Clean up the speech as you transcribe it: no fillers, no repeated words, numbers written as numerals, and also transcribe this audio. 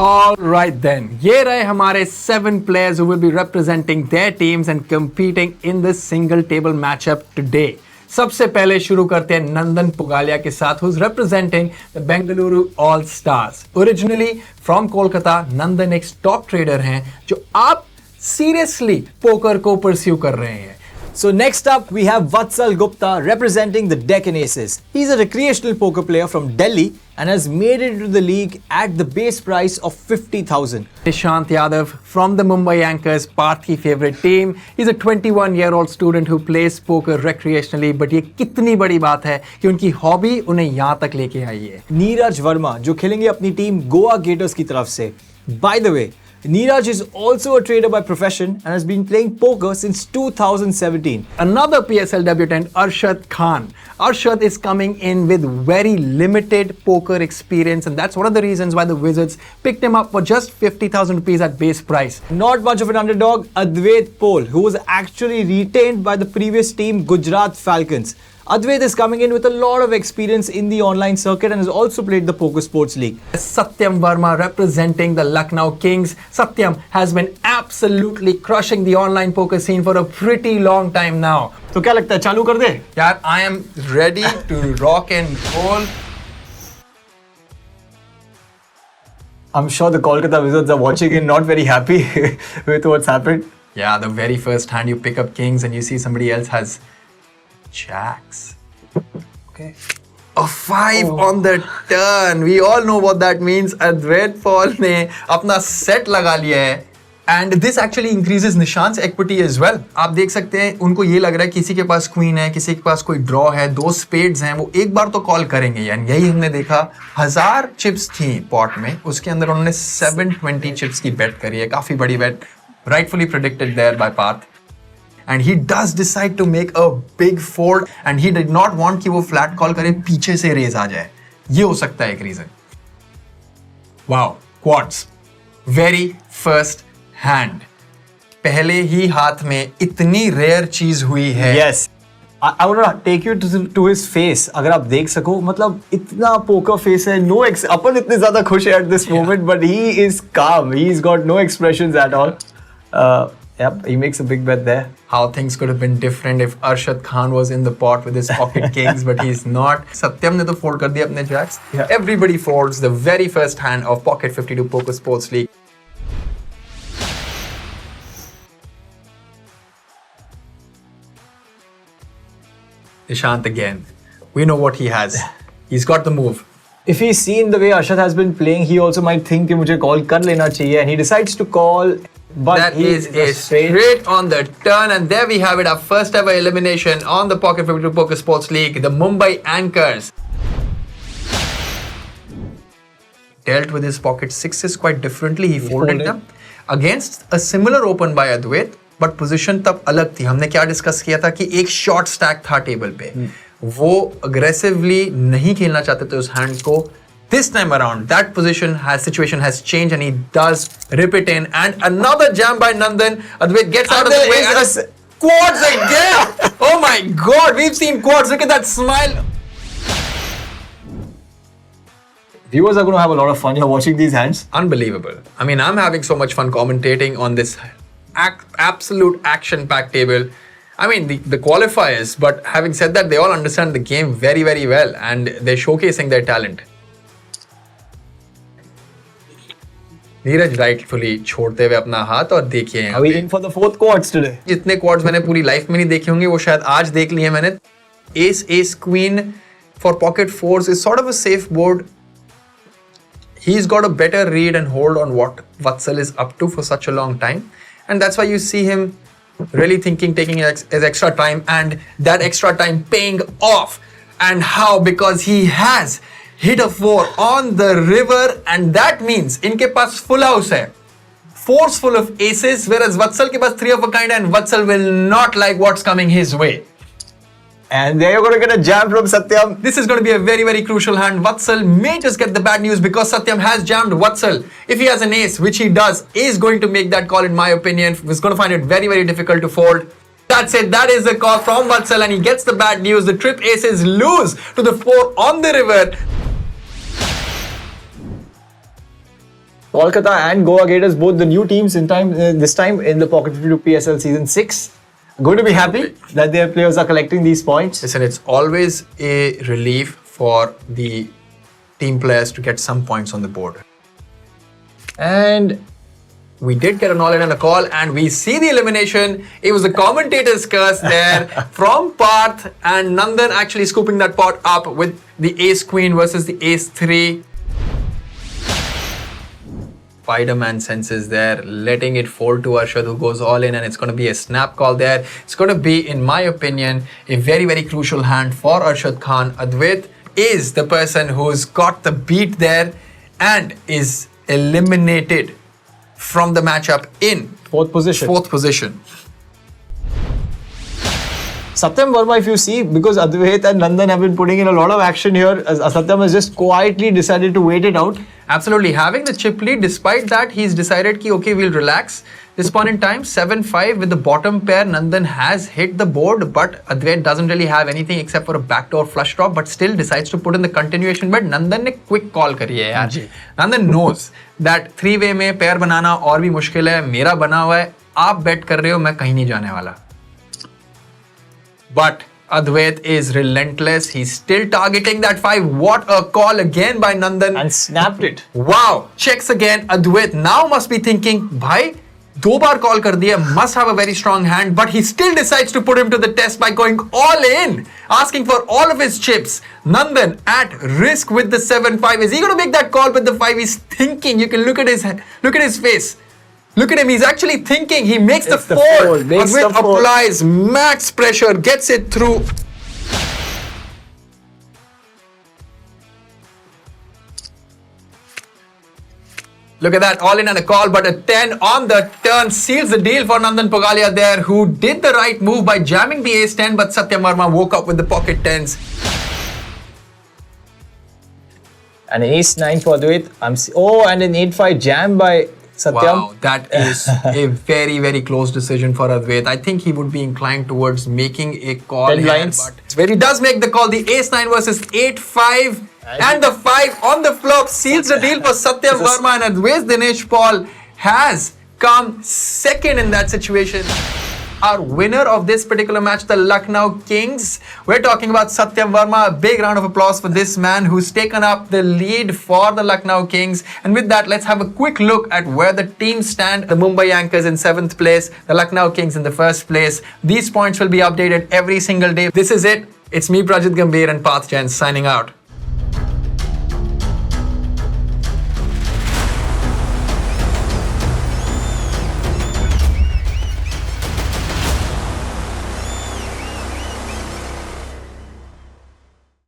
All right then, ये रहे हमारे 7 players who will be representing their teams and competing in this single table matchup today. सबसे पहले शुरू करते हैं नंदन पुगालिया के साथ, who's representing the Bengaluru All Stars. Originally from Kolkata, नंदन एक स्टॉक ट्रेडर हैं जो आप सीरियसली पोकर को परस्यू कर रहे हैं. So next up we have Vatsal Gupta representing the Deccan Aces. He's a recreational poker player from Delhi and has made it into the league at the base price of 50,000. Nishant Yadav from the Mumbai Anchors, Parth की favorite team. He's a 21-year-old student who plays poker recreationally. But ये कितनी बड़ी बात है कि उनकी hobby उन्हें यहाँ तक लेके आई है. नीरज वर्मा जो खेलेंगे अपनी टीम गोवा गेटर्स की तरफ से. By the way, Neeraj is also a trader by profession and has been playing poker since 2017. Another PSL debutant, Arshad Khan. Arshad is coming in with very limited poker experience, and that's one of the reasons why the Wizards picked him up for just 50,000 rupees at base price. Not much of an underdog, Advait Pol, who was actually retained by the previous team Gujarat Falcons. Advait is coming in with a lot of experience in the online circuit and has also played the Poker Sports League. Satyam Verma representing the Lucknow Kings. Satyam has been absolutely crushing the online poker scene for a pretty long time now. तो क्या लगता है चालू कर दे? यार, I am ready to rock and roll. I'm sure the Kolkata Wizards are watching and not very happy with what's happened. Yeah, the very first hand you pick up kings and you see somebody else has jacks. Okay. A 5 on the turn. We all know what that means. Advait Paul ने अपना set लगा लिया है. And this actually increases Nishant's equity as well. आप देख सकते हैं उनको ये लग रहा है किसी के पास क्वीन है, किसी के पास कोई ड्रॉ है, 2 स्पेड्स हैं, वो एक बार तो कॉल करेंगे. यानी यही हमने देखा. 1000 चिप्स थी पॉट में, उसके अंदर उन्होंने 720 चिप्स की बेट करी है. काफी बड़ी बेट, rightfully predicted there by Parth. And he does decide to make a big fold and he did not want कि वो flat call करे, पीछे से रेज आ जाए. ये हो सकता है एक reason. Wow, quads. Very first hand. पहले ही हाथ में इतनी रेयर चीज हुई है. Yes. I want to take you to his face. अगर आप देख सको, मतलब इतना poker face है. No, अपन इतने ज़्यादा खुश है at this moment, but he is calm. He's got no expressions at all. Yep, he makes a big bet there. How things could have been different if Arshad Khan was in the pot with his pocket kings, but he's not. Satyam ने तो fold कर दिया अपने jacks. Yeah. Everybody folds the very first hand of Pocket 52 Poker Sports League. Nishant again. We know what he has. He's got the move. If he's seen the way Arshad has been playing, he also might think कि मुझे call कर लेना चाहिए, and he decides to call. But that is a straight on the turn, and there we have it, our first ever elimination on the Pocket 52 Poker Sports League. The Mumbai Anchors dealt with his pocket sixes quite differently. He folded them against a similar open by Advait, but position तब अलग थी. हमने क्या discuss किया था कि एक short stack था टेबल पे. वो अग्रेसिवली नहीं खेलना चाहते थे उस हैंड को. This time around, that situation has changed, and he does rip it in. And another jam by Nandan. Advait gets out of the way. And quads again! Oh my God, we've seen quads. Look at that smile. Viewers are going to have a lot of fun here watching these hands. Unbelievable. I mean, I'm having so much fun commentating on this absolute action-packed table. I mean, the qualifiers, but having said that, they all understand the game very, very well, and they're showcasing their talent. Neeraj rightfully छोड़ते हुए अपना हाथ, और देखिए Are we in for the fourth quads today? जितने quartz मैंने पूरी life में नहीं देखे होंगे वो शायद आज देख लिए मैंने. S queen for pocket force is sort of a safe board. He's got a better read and hold on what Vatsal is up to for such a long time, and that's why you see him really thinking, taking his extra time, and that extra time paying off. And how? Because he has hit a 4 on the river, and that means इनके पास full house है, 4's full of aces, whereas Vatsal के पास 3 of a kind, and Vatsal will not like what's coming his way. And there you're going to get a jam from Satyam. This is going to be a very, very crucial hand. Vatsal may just get the bad news because Satyam has jammed Vatsal. If he has an ace, which he does, is going to make that call in my opinion. He's going to find it very, very difficult to fold. That's it. That is the call from Vatsal, and he gets the bad news. The trip aces lose to the 4 on the river. Kolkata and Goa Gators, both the new teams this time in the Pocket 52 PSL Season 6. Going to be happy that their players are collecting these points. Listen, it's always a relief for the team players to get some points on the board. And we did get an all-in and a call, and we see the elimination. It was the commentator's curse there from Parth, and Nandan actually scooping that pot up with the ace-queen versus the ace-3. Spider-Man senses there, letting it fall to Arshad, who goes all in, and it's going to be a snap call there. It's going to be, in my opinion, a very, very crucial hand for Arshad Khan. Advait is the person who's got the beat there and is eliminated from the matchup in fourth position. Satyam Verma, if you see, because Advait and Nandan have been putting in a lot of action here, as Satyam has just quietly decided to wait it out. Absolutely. Having the chip lead, despite that, he's decided ki, okay, we'll relax. This point in time, 7-5 with the bottom pair, Nandan has hit the board, but Advait doesn't really have anything except for a backdoor flush draw, but still decides to put in the continuation bet. Nandan ne quick call kari hai yaar. Nandan knows that 3-way में pair बनाना और भी मुश्किल है, मेरा बना हुआ है, आप bet कर रहे हो, मैं कहीं नहीं जाने वाला. But Advait is relentless. He's still targeting that 5. What a call again by Nandan. And snapped it. Wow. Checks again. Advait now must be thinking, bhai, 2 baar call kar diya, must have a very strong hand, but he still decides to put him to the test by going all in, asking for all of his chips. Nandan at risk with the 7-5. Is he going to make that call with the 5? He's thinking. You can look at his face. Look at him, he's actually thinking. He makes the 4. Advait applies max pressure, gets it through. Look at that, all in and a call, but a 10 on the turn seals the deal for Nandan Pugalia there, who did the right move by jamming the ace-10, but Satyam Verma woke up with the pocket 10s. And an ace-9 for Advait. And an 8-5 jam by Satyam. Wow, that is a very, very close decision for Advait. I think he would be inclined towards making a call 10 here, blinds. but where he does make the call, the ace-9 versus 8-5, and the 5 on the flop seals the deal for Satyam Verma, and Advait Dinesh Paul has come second in that situation. Our winner of this particular match, the Lucknow Kings. We're talking about Satyam Verma. A big round of applause for this man who's taken up the lead for the Lucknow Kings. And with that, let's have a quick look at where the teams stand. The Mumbai Yankees in 7th place, the Lucknow Kings in the 1st place. These points will be updated every single day. This is it. It's me, Prajit Gambhir, and Parth Jain signing out.